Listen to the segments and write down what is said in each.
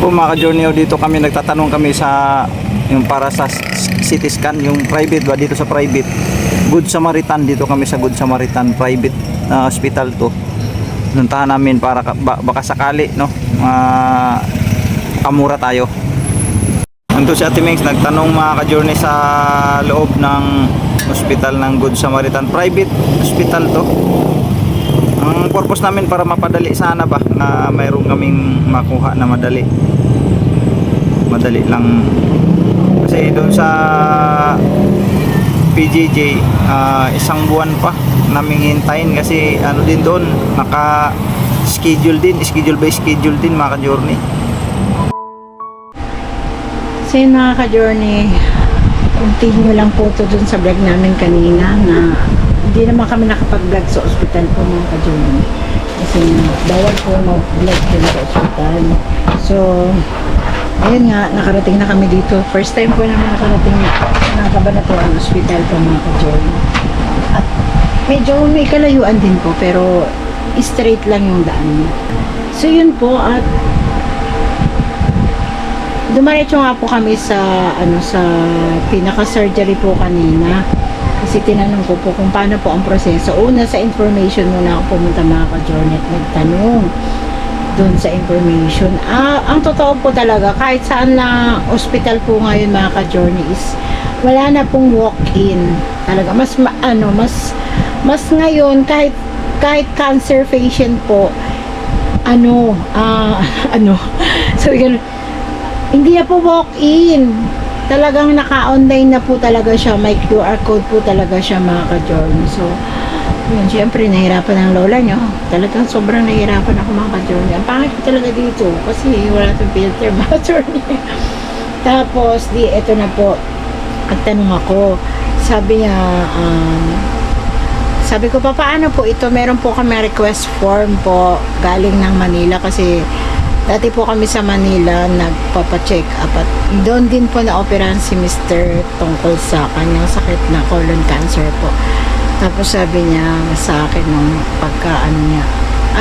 Yan po mga ka-journey, dito kami nagtatanong kami sa yung para sa CT scan, yung private ba dito sa private Good Samaritan. Dito kami sa Good Samaritan private hospital to. Puntahan namin para baka sakali no kamura tayo. Ito si Ate Mings nagtanong mga ka-journey sa loob ng hospital ng Good Samaritan, private hospital to. Ang purpose namin para mapadali sana ba na mayroon kaming makuha na madali lang, kasi doon sa PJJ isang buwan pa namin hintayin kasi ano din doon naka schedule by schedule din mga ka-journey. So yun mga ka-journey, continue lang po ito dun sa vlog namin kanina na hindi naman kami nakapag-vlog sa ospital po mga ka-journey kasi bawal po mag-vlog dun sa ospital. So ayun nga, nakarating na kami dito. First time po namin nakarating ng Cabanatuan Hospital po mga ka-journey. At medyo may kalayuan din po pero straight lang yung daan niya. So yun po, at dumaretso nga po kami sa sa pinaka-surgery po kanina. Kasi tinanong ko po kung paano po ang proseso. Una sa information muna ako pumunta mga ka-journey at nagtanong doon sa information. Ang totoo po talaga, kahit saan na hospital po ngayon mga ka-journey is wala na pong walk-in. Talaga mas ngayon kahit cancer patient po so ganun, hindi na po walk-in. Talagang naka-online na po talaga siya. May QR code po talaga siya mga ka-journey. So, yun, syempre, nahirapan ang lola nyo. Talagang sobrang nahirapan ako mga ka-journey. Ang pangit ko talaga dito kasi wala itong filter mga ka-journey. Tapos, eto na po. At tanong ako, sabi niya, sabi ko pa, paano po ito? Meron po kami request form po galing ng Manila kasi dati po kami sa Manila nagpapa-check up at doon din po na-operahan si Mr. tungkol sa kanyang sakit na colon cancer po. Tapos sabi niya sa akin nung pagkaan niya,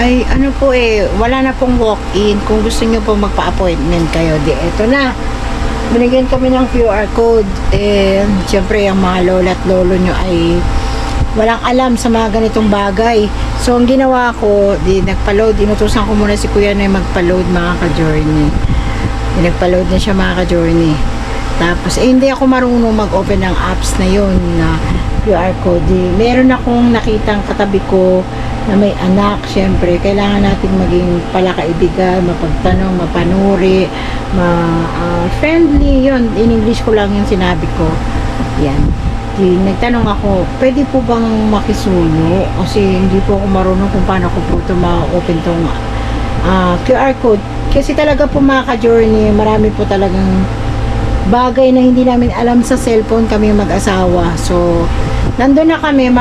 ay po wala na pong walk-in. Kung gusto niyo po magpa-appointment kayo, eto na. Binigyan kami ng QR code. Siyempre ang mga lola at lolo nyo ay walang alam sa mga ganitong bagay. So, ang ginawa ko, nagpa-load. Inutusan ko muna si Kuya na magpa-load mga ka-journey. Nagpa-load na siya mga ka-journey. Tapos, hindi ako marunong mag-open ng apps na yon na QR code. Meron akong nakitang katabi ko na may anak. Siyempre, kailangan natin maging palakaibigan, mapagtanong, mapanuri, friendly. Yun, in English ko lang yung sinabi ko. Yan. Nagtanong ako, pwede po bang makisuyo? Kasi hindi po ako marunong kung paano ko po ito ma-open tong QR code. Kasi talaga po mga ka-journey, marami po talagang bagay na hindi namin alam sa cellphone kami mag-asawa. So, nandun na kami,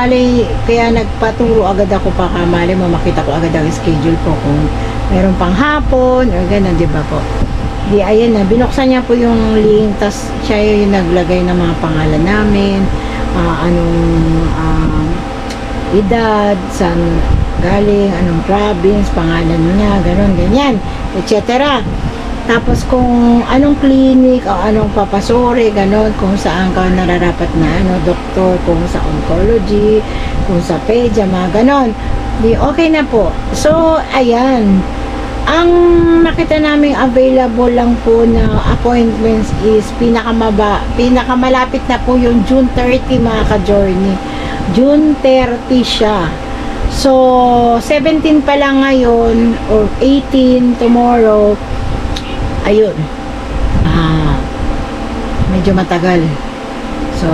kaya nagpaturo agad ako para makita ko agad ang schedule po kung meron pang hapon o gano'n, di ba po? Ayan na, binuksan niya po yung link, tas siya yung naglagay ng mga pangalan namin, edad, saan galing, anong province, pangalan niya, gano'n, ganyan, etc. Tapos kung anong clinic o anong papasuri, gano'n, kung saan ka nararapat na doktor, kung sa oncology, kung sa pedia, mga gano'n. Okay na po. So, ayan. Ang nakita naming available lang po na appointments is pinakamalapit na po yung June 30 mga ka-journey. June 30 siya. So, 17 pa lang ngayon or 18 tomorrow. Ayun. Medyo matagal. So,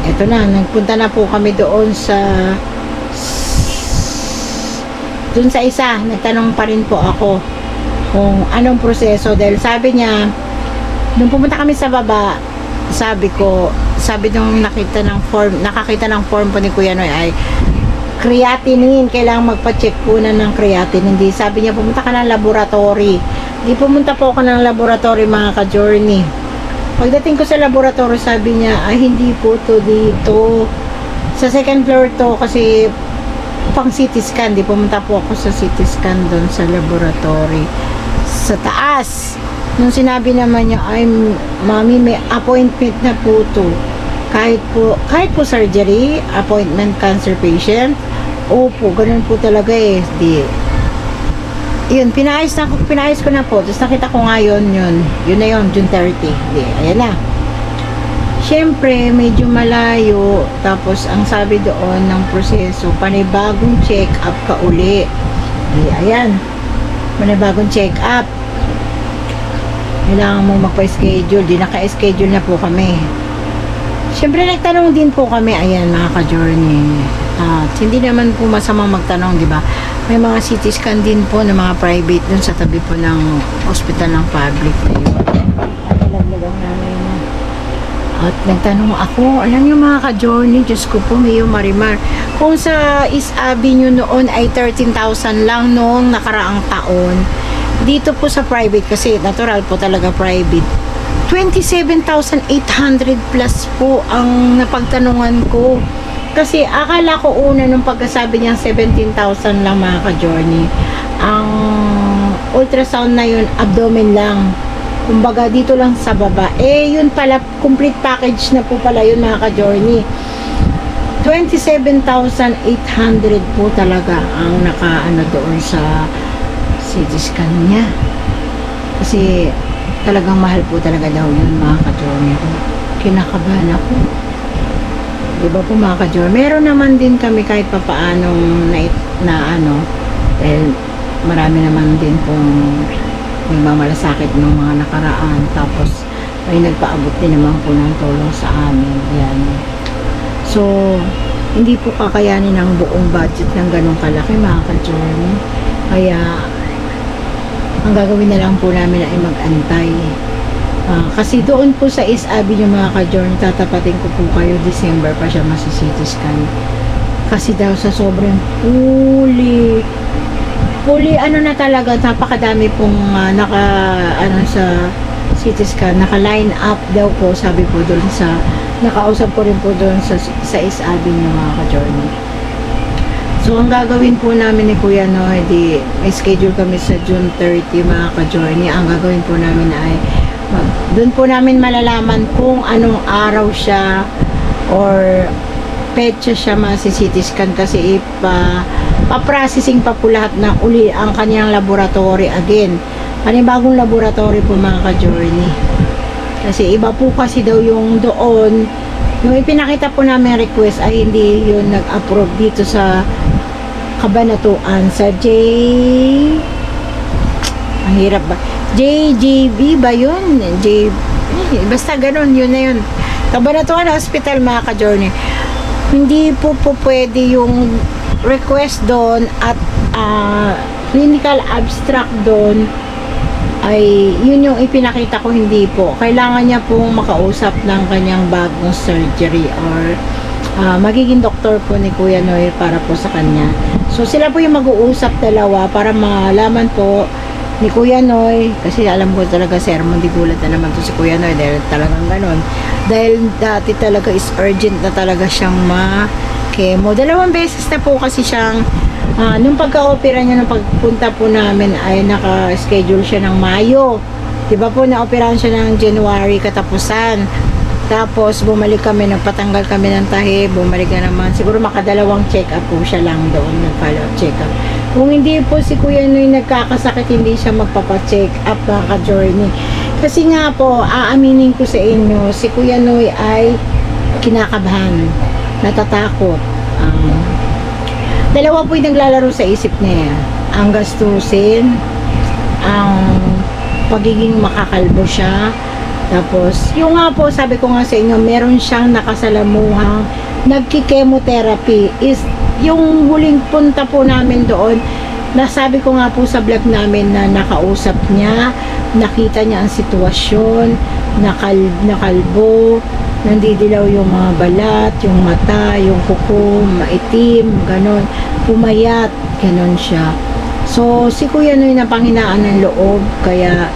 eto na. Nagpunta na po kami doon sa isa, nagtanong pa rin po ako kung anong proseso dahil sabi niya, nung pumunta kami sa baba, sabi nung nakakita ng form po ni Kuya Noy ay creatinine, kailangan magpa-check po na ng creatinine. Hindi, sabi niya pumunta ka ng laboratory. Hindi, pumunta po ako ng laboratory mga ka-journey. Pagdating ko sa laboratory, sabi niya ay hindi po to dito, sa second floor to kasi pang CT scan. Di pumunta po ako sa CT scan doon sa laboratory. sa taas. Nung sinabi naman niya, ay, mami, may appointment na po to. Kahit po surgery, appointment cancer patient, opo, ganun po talaga eh. Yun, pinayos ko na po. Tapos nakita ko nga yun na yun, June 30. Ayan na. Siyempre, medyo malayo. Tapos, ang sabi doon ng proseso, panibagong check-up ka uli. Ayan. Panibagong check-up. Kailangan mo magpa-schedule. Di naka-schedule na po kami. Siyempre, nagtanong din po kami. Ayan, mga ka-journey. At hindi naman po masamang magtanong, di ba? May mga CT scan din po ng mga private dun sa tabi po ng hospital ng public na yun. Nalaglagang nanay na. At nagtanong ako, alam niyo mga ka-journey, Diyos ko po, Mayo Marimar, kung sa East Avenue noon ay 13,000 lang noong nakaraang taon, dito po sa private, kasi natural po talaga private, 27,800 plus po ang napagtanungan ko. Kasi akala ko una nung pagkasabi niyang 17,000 lang mga ka-journey, ang ultrasound na yun, abdomen lang. Kumbaga, dito lang sa baba. Yun pala, complete package na po pala yun, mga ka-journey. 27,800 po talaga ang nakaano doon sa CT scan niya. Kasi, talagang mahal po talaga daw yun, mga ka-journey. Kinakabahan ako. Diba po, mga ka-journey? Meron naman din kami kahit papaanong na dahil marami naman din pong may mamalasakit ng mga nakaraan, tapos may nagpaabot din naman po ng tulong sa amin. Yan. So, hindi po kakayanin ang buong budget ng ganong kalaki, mga ka-journey. Kaya, ang gagawin na lang po namin ay mag-antay. Kasi doon po sa East Avenue, mga ka-journey, tatapatin ko po kayo, December pa siya masi-CT scan. Kasi daw sa sobrang ano na talaga, napakadami pong sa CT scan, naka-line up daw po, sabi po doon sa, nakausap ko rin po doon sa East Avenue, mga ka-journey. So, ang gagawin po namin ni Kuya Noy, may schedule kami sa June 30, mga ka-journey. Ang gagawin po namin ay, doon po namin malalaman kung anong araw siya or petsa siya masi-CT scan, kasi pa-processing pa po lahat na uli ang kanyang laboratory again. Panibagong laboratory po, mga ka-journey. Kasi iba po kasi daw yung doon, yung ipinakita po namin request ay hindi yun nag-approve dito sa Kabanatuan, sa ang hirap ba? JJB ba yun? Basta ganun, yun na yun. Kabanatuan Hospital, mga ka-journey. Hindi po pwede yung request doon at clinical abstract doon ay yun yung ipinakita ko, hindi po. Kailangan niya pong makausap ng kanyang bagong surgery or magiging doktor po ni Kuya Noy para po sa kanya. So sila po yung mag-uusap dalawa para malaman po ni Kuya Noy, kasi alam ko talaga sermon di gulat na naman to si Kuya Noy dahil talagang ganon. Dahil dati talaga is urgent na talaga siyang ma-chemo. 2 beses na po kasi siyang nung pagka-opera niya, nung pagpunta po namin ay naka-schedule siya ng Mayo. Diba po, na-operahan siya ng January katapusan. Tapos bumalik kami, nagpatanggal kami ng tahi, bumalik na naman. Siguro makadalawang check-up po siya lang doon, nag-follow-up check-up. Kung hindi po si Kuya Noy nagkakasakit, hindi siya magpapa-check up, mga ka-journey. Kasi nga po, aaminin ko sa inyo, si Kuya Noy ay kinakabahan, natatakot. Dalawa po yung naglalaro sa isip niya. Ang gastusin, ang pagiging makakalbo siya. Tapos, yung nga po, sabi ko nga sa inyo, meron siyang nakasalamuhang nagki-chemotherapy. Is yung huling punta po namin doon, nasabi ko nga po sa vlog namin na nakausap niya, nakita niya ang sitwasyon, nakalbo, nandidilaw yung mga balat, yung mata, yung kuko, maitim, ganon, pumayat, ganon siya. So, si Kuya Noy napanghinaan ng loob, kaya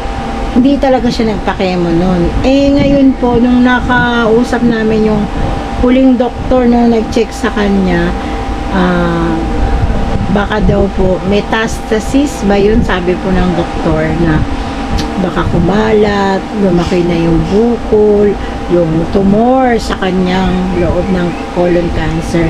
hindi talaga siya nagpa-chemo noon. Ngayon po, nung nakausap namin yung huling doktor na nag-check sa kanya, baka daw po metastasis ba yun, sabi po ng doktor, na baka kumalat, lumaki na yung bukol, yung tumor sa kanyang loob ng colon cancer.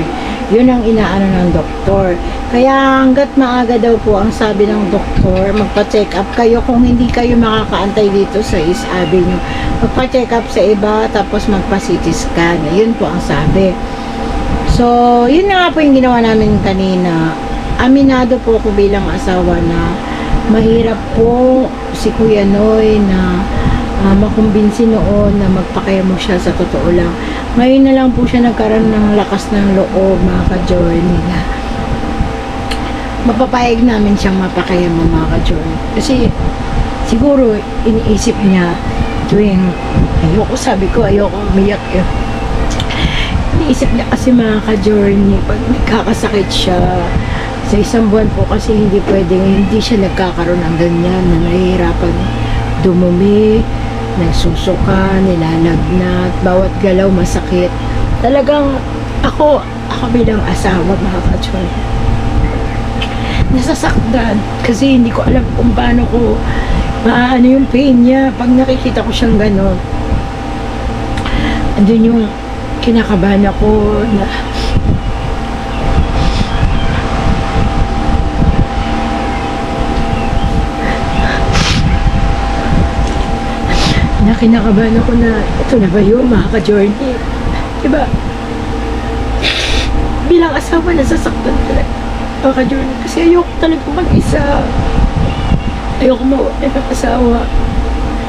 Yun ang inaano ng doktor. Kaya hanggat maaga daw po ang sabi ng doktor, magpa-check up kayo kung hindi kayo makakaantay dito sa East Avenue. Magpa-check up sa iba, tapos magpa-CT scan. Yun po ang sabi. So, yun na nga po yung ginawa namin kanina. Aminado po ako bilang asawa na mahirap po si Kuya Noy na makumbinsi noon na magpakayamo siya sa totoo lang. Ngayon na lang po siya nagkaroon ng lakas ng loob, mga ka-journey, na mapapayag namin siyang mapakayamo, mga ka-journey. Kasi siguro iniisip niya tuwing sabi ko ayoko umiyak eh. Iniisip niya kasi, mga ka-journey, pag nagkakasakit siya sa isang buwan po, kasi hindi pwedeng hindi siya nagkakaroon ng ganyan na nahihirapan dumumi, nagsusuka, nilalagnat, bawat galaw masakit. Talagang ako bilang asawa, mga ka-journey, nasasaktan kasi hindi ko alam kung paano ko maano yung pain niya pag nakikita ko siyang gano'n. Andun yung kinakabahan ako na kinakabahan ako na ito na ba yun, mga ka-journey, diba? Bilang asawa, nasasaktan talaga, mga ka-journey, kasi ayoko talaga mag-isa, ayoko mawala ng asawa,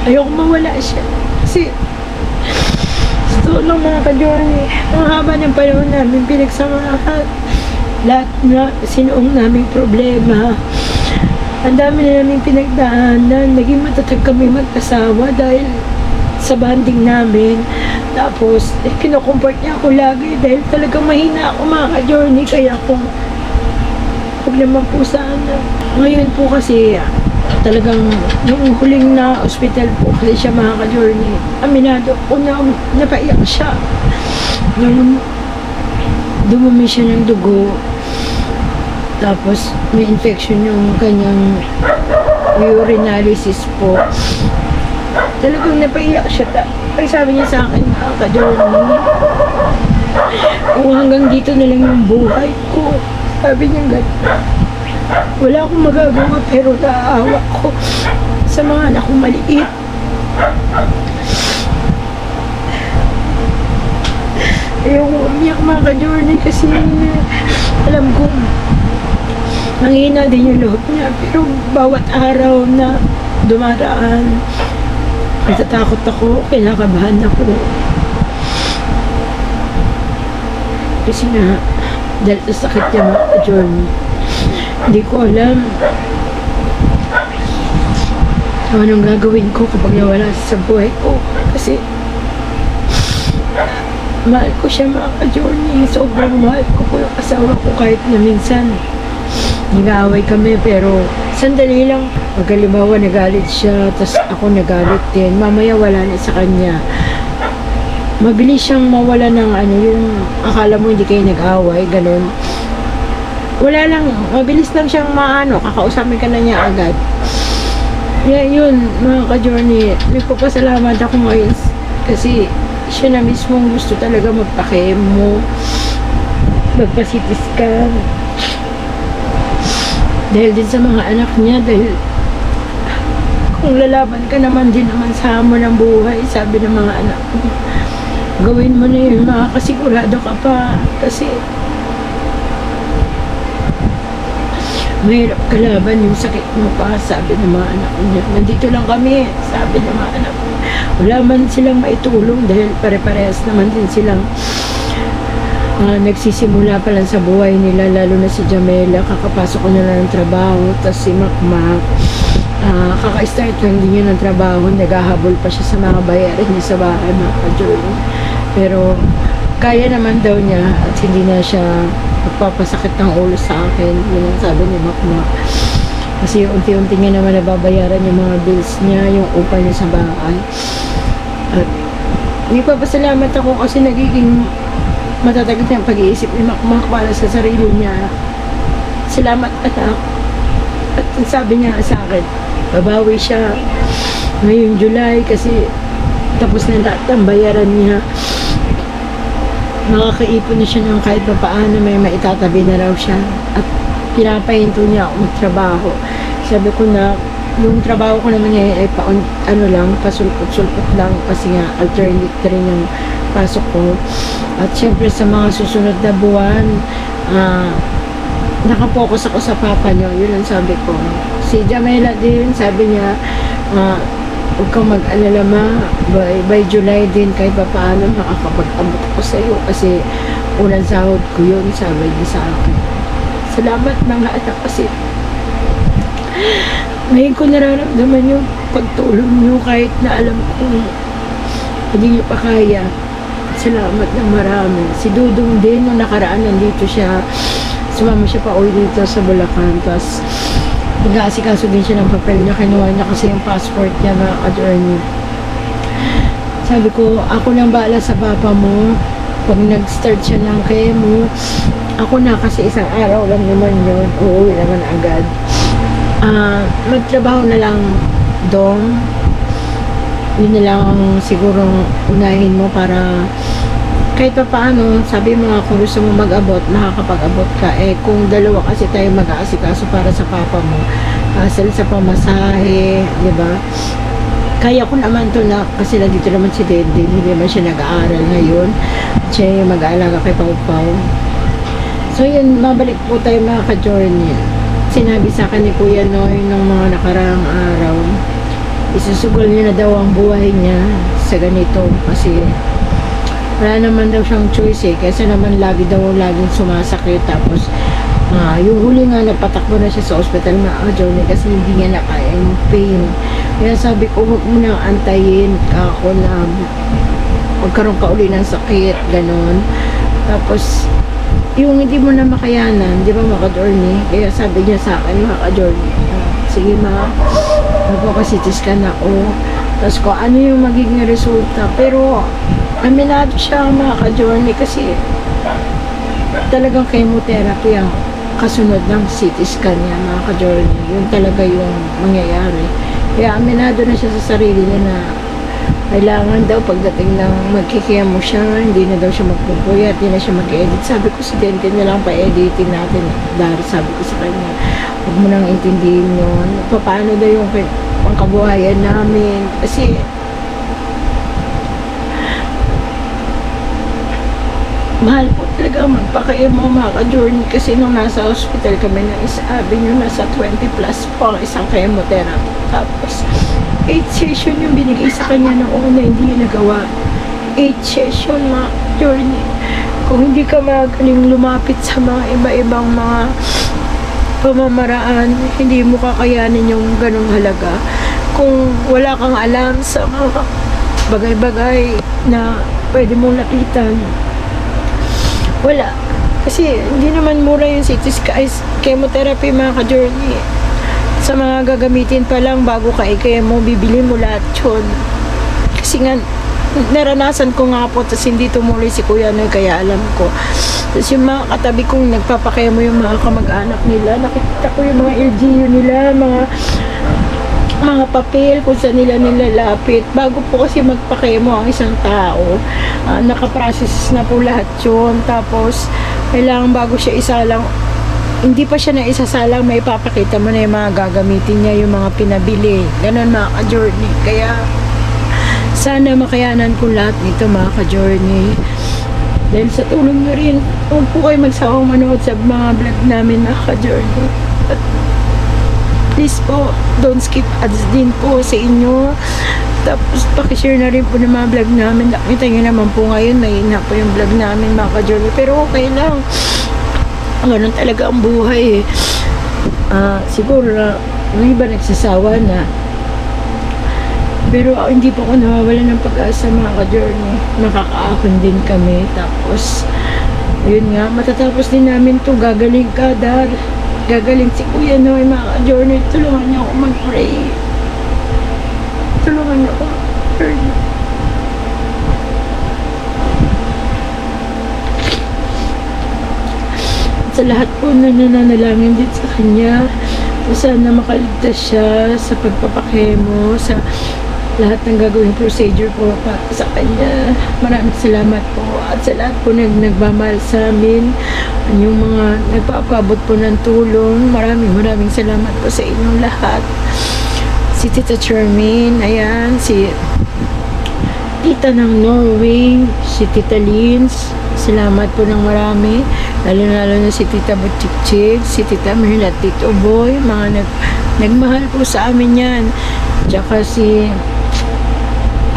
ayoko mawala siya, kasi gusto lang, mga ka-journey, ang haba ng panahon namin pinagsamahan, lahat na sinuong naming problema, ang dami na namin pinagdaanan, naging matatag kami mag-asawa dahil sa banding namin. Tapos, kinukomport niya ako lagi dahil talagang mahina ako, mga ka-journey, kaya kung huwag naman po sana. Ngayon po kasi, talagang yung huling na ospital po kasi siya, mga ka-journey, aminado ko na napaiyak siya. Nung dumumi siya ng dugo, tapos may infection yung kanyang urinalysis po. Talagang napaiyak siya. Ay, sabi niya sa akin, mga ka-journey, kung hanggang dito na lang yung buhay ko. Sabi niya gano'n. Wala akong magagawa pero naaawa ko sa mga anak kong maliit. Ayoko umiyak, mga ka-journey, kasi alam ko nanghina din yung loob niya, pero bawat araw na dumaraan, natatakot ako, kinakabahan ako. Kasi nga, dahil sa sakit niya, mga ka-journey, hindi ko alam anong gagawin ko kapag nawala sa buhay ko. Kasi mahal ko siya, mga ka-journey, sobrang mahal ko po yung asawa ko, kahit na minsan nag-aaway kami, pero sandali lang. Pagkalibawa, nagalit siya, tapos ako nagalit din. Mamaya wala na sa kanya. Mabilis siyang mawala ng yung akala mo hindi kayo nag-aaway, ganun. Wala lang, mabilis lang siyang kakausapin ka na niya agad. Yeah, yun, mga ka-journey, nagpapasalamat ako ngayon kasi siya na mismong gusto talaga magpa-chemo, magpa-CT scan. Dahil din sa mga anak niya, dahil kung lalaban ka naman din naman sa hamon ng buhay, sabi ng mga anak ko, gawin mo na yun, makakasigurado ka pa, kasi mahirap kalaban yung sakit mo pa, sabi ng mga anak niya. Nandito lang kami, sabi ng mga anak ko. Wala man silang maitulong dahil pare-parehas naman din silang nagsisimula pa lang sa buhay nila, lalo na si Jamela, kakapasok ko na lang ng trabaho, tapos si Makmak, kaka-start lang din niya ng trabaho, naghahabol pa siya sa mga bayarin niya sa bahay, mga ka-journey. Pero kaya naman daw niya at hindi na siya magpapasakit ng ulo sa akin, yun ang sabi ni Makmak. Kasi unti-unti niya naman nababayaran yung mga bills niya, yung upa niya sa bahay. At ipapasalamat ako kasi nagiging matatagal na yung pag-iisip ni Makmak para sa sarili niya. Salamat, anak. At sabi niya sa akin, babawi siya. Ngayong July kasi tapos na lahat ang bayaran niya. Nakakaipon na siya ng kahit pa paano, may maitatabi na raw siya. At pinapahinto niya ako magtrabaho. Sabi ko na, yung trabaho ko naman ngayon ay pasulpot-sulpot lang kasi nga alternate rin yung pasok ko. At syempre sa mga susunod na buwan, nakapokus ako sa papa niyo. Yun ang sabi ko. Si Jamela din, sabi niya, huwag kang mag-alala ma, by July din kahit pa paano makakapag-abot ko sa iyo kasi unang sahod ko yun, sabi niya sa akin. Salamat mga anak kasi ngayon ko nararamdaman yung pagtulong niyo kahit na alam ko hindi niyo pa kaya. Salamat ng marami. Si Dudong din, nung nakaraan nandito siya, sumama siya pa uwi dito sa Bulacan, tapos nag-aasikaso din siya ng papel niya, kinuha niya kasi yung passport niya na attorney. Sabi ko, ako nang baala sa papa mo, pag nag-start siya ng chemo, ako na kasi isang araw lang naman yun, uuwi naman agad. Magtrabaho na lang dong, yun na lang ang sigurong unahin mo para kahit pa paano, sabi mo nga kung gusto mo mag-abot, makakapag-abot ka. Eh, kung dalawa kasi tayo mag-aasikaso para sa papa mo, hassle sa pamasahe, di ba? Kaya ko naman to na, kasi nandito naman si Dede, hindi naman siya nag-aaral ngayon. Siya yung mag-aalaga kay Pau Pau. So yun, mabalik po tayo mga ka-journey. Sinabi sa akin ni Kuya Noy nung mga nakaraang araw, isusugol niya na daw ang buhay niya sa ganito kasi wala naman daw siyang choice eh, kasi naman laging sumasakit. Tapos yung huli nga napatakbo na siya sa ospital na journey kasi hindi niya na kaya yung pain. Kaya sabi ko, huwag mo nang antayin ako na magkaroon ka uli ng sakit, ganon. Tapos yung hindi mo na makayanan, di ba mga ka-journey? Kaya sabi niya sa akin, mga ka-journey, sige ma, magpapasitis ka na ako. Tapos kung ano yung magiging resulta. Pero aminado siya mga ka-journey kasi talagang chemotherapy ang kasunod ng CT scan niya mga ka-journey. Yun talaga yung mangyayari. Kaya aminado na siya sa sarili niya na kailangan daw pagdating ng magkikemo siya, hindi na daw siya magpupuyat, hindi na siya mag-edit. Sabi ko si Dente na lang pa-editing natin. Dahil sabi ko sa kanya, huwag mo nang intindihin yun. Paano daw yung pangkabuhayan namin. Kasi mahal po talaga magpaka-emo mga ka-journey kasi nung nasa hospital kami ng sabi nyo nasa 20 plus po ang isang chemotherapy. Tapos 8 session yung binigay sa kanya ng una, hindi niya nagawa. 8 session mga journey. Kung hindi ka magaling lumapit sa mga iba-ibang mga pamamaraan, hindi mo kakayanin yung ganong halaga. Kung wala kang alam sa mga bagay-bagay na pwede mong lapitan, wala. Kasi hindi naman mura yung CT scan, chemotherapy mga ka-journey. Sa mga gagamitin pa lang bago ka i-chemo, bibili mo lahat yun. Kasi nga, naranasan ko nga po, tapos hindi tumuloy si Kuya Noy, kaya alam ko. Tapos yung mga katabi kong nagpapakemo yung mga kamag-anak nila, nakikita ko yung mga LGU nila, mga papel kung saan nila nilalapit. Bago po kasi magpakemo ang isang tao, nakaprocess na po lahat yun. Tapos, kailangan bago siya isalang, hindi pa siya na isasalang, may papakita mo na yung mga gagamitin niya, yung mga pinabili. Ganon mga ka-journey. Kaya, sana makayanan ko lahat nito mga ka-journey. Dahil sa tulong nyo rin, huwag po kayo magsawang manood sa mga vlog namin mga ka-journey. At please po, don't skip ads din po sa inyo. Tapos pakishare na rin po ng mga vlog namin. Nakita nyo naman po ngayon, mahina po yung vlog namin mga ka-journey. Pero okay lang. Ganun talaga ang buhay eh. Siguro na yung iba nagsasawa na. Pero hindi po ako nawawala ng pag-asa mga ka-journey. Makakaahon din kami. Tapos, yun nga, matatapos din namin to. Gagaling ka, Dar. Gagaling si Kuya Noy mga ka-journey. Tulungan niyo ako mag-pray. Tulungan niyo ako mag-pray. Sa lahat po na nananalangin din sa kanya, sana makaligtas siya sa pagpapakemo, sa lahat ng gagawing procedure po para sa kanya. Maraming salamat po at sa lahat po nagmamahal sa amin, yung mga nagpapaabot po ng tulong. Maraming salamat po sa inyong lahat. Si Tita Charmaine, ayan, si Tita ng Norway, si Tita Lins, salamat po ng marami, lalo na si Tita Butchikchik, si Tita Myrna, Tito Boy, mga nagmahal po sa amin yan. Tsaka si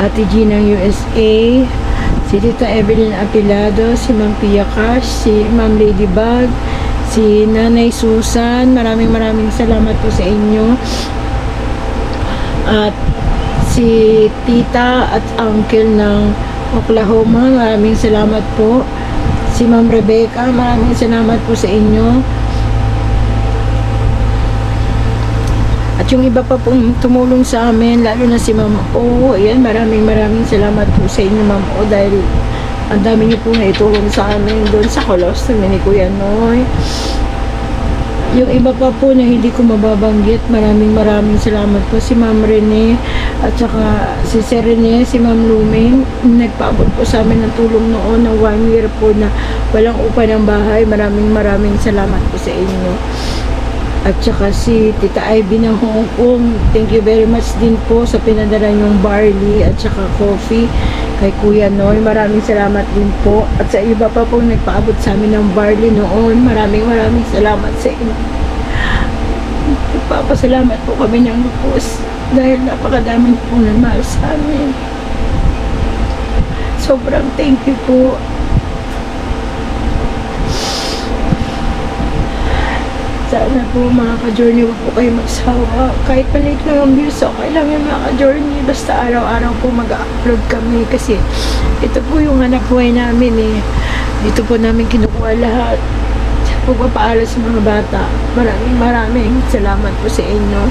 Ate G ng USA, si Tita Evelyn Apilado, si Ma'am Pia Cash, si Ma'am Ladybug, si Nanay Susan, maraming salamat po sa inyo. At si Tita at Uncle ng Oklahoma, maraming salamat po. Si Ma'am Rebecca, maraming salamat po sa inyo. At yung iba pa pong tumulong sa amin, lalo na si Ma'am O, ayan, maraming salamat po sa inyo, Ma'am O, dahil ang dami niyo po na itulong sa amin doon sa colostomy ni Kuya Noy. Yung iba pa po na hindi ko mababanggit, maraming salamat po. Si Ma'am Rene, at saka si Sir Rene, si Ma'am Luming, nagpaabot po sa amin ng tulong noon ng 1 year po na walang upa ng bahay. Maraming salamat po sa inyo. At saka si Tita Ivy ng Hong Kong, thank you very much din po sa pinadala yung barley at saka coffee kay Kuya Noy. Maraming salamat din po. At sa iba pa po nagpaabot sa amin ng barley noon, maraming salamat sa inyo. Nagpapasalamat po kami ng lupos dahil napakadami po nagmahal sa amin. Sobrang thank you po. Sana po mga ka-journey, huwag po kayo magsawa. Kahit maliit lang ang views, okay lang yung mga ka-journey. Basta araw-araw po mag-upload kami kasi ito po yung anak buhay namin eh. Dito po namin kinukuha lahat. Pagpapaaral sa mga bata. Maraming salamat po sa inyo.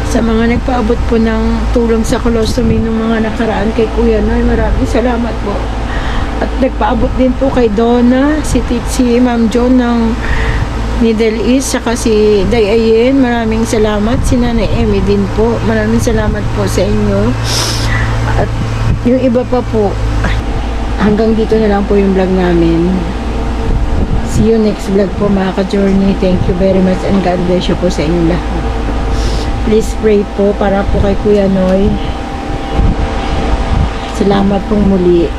Sa mga nagpaabot po ng tulong sa colostomy ng mga nakaraan kay Kuya Noy, maraming salamat po. At nagpaabot din po kay Donna, si Ma'am John ng Middle East, saka si Dayayen, maraming salamat. Si Nanay Emmy din po, maraming salamat po sa inyo. At yung iba pa po, hanggang dito na lang po yung vlog namin. See you next vlog po mga ka-journey. Thank you very much and God bless you po sa inyo lahat. Please pray po para po kay Kuya Noy. Salamat pong muli.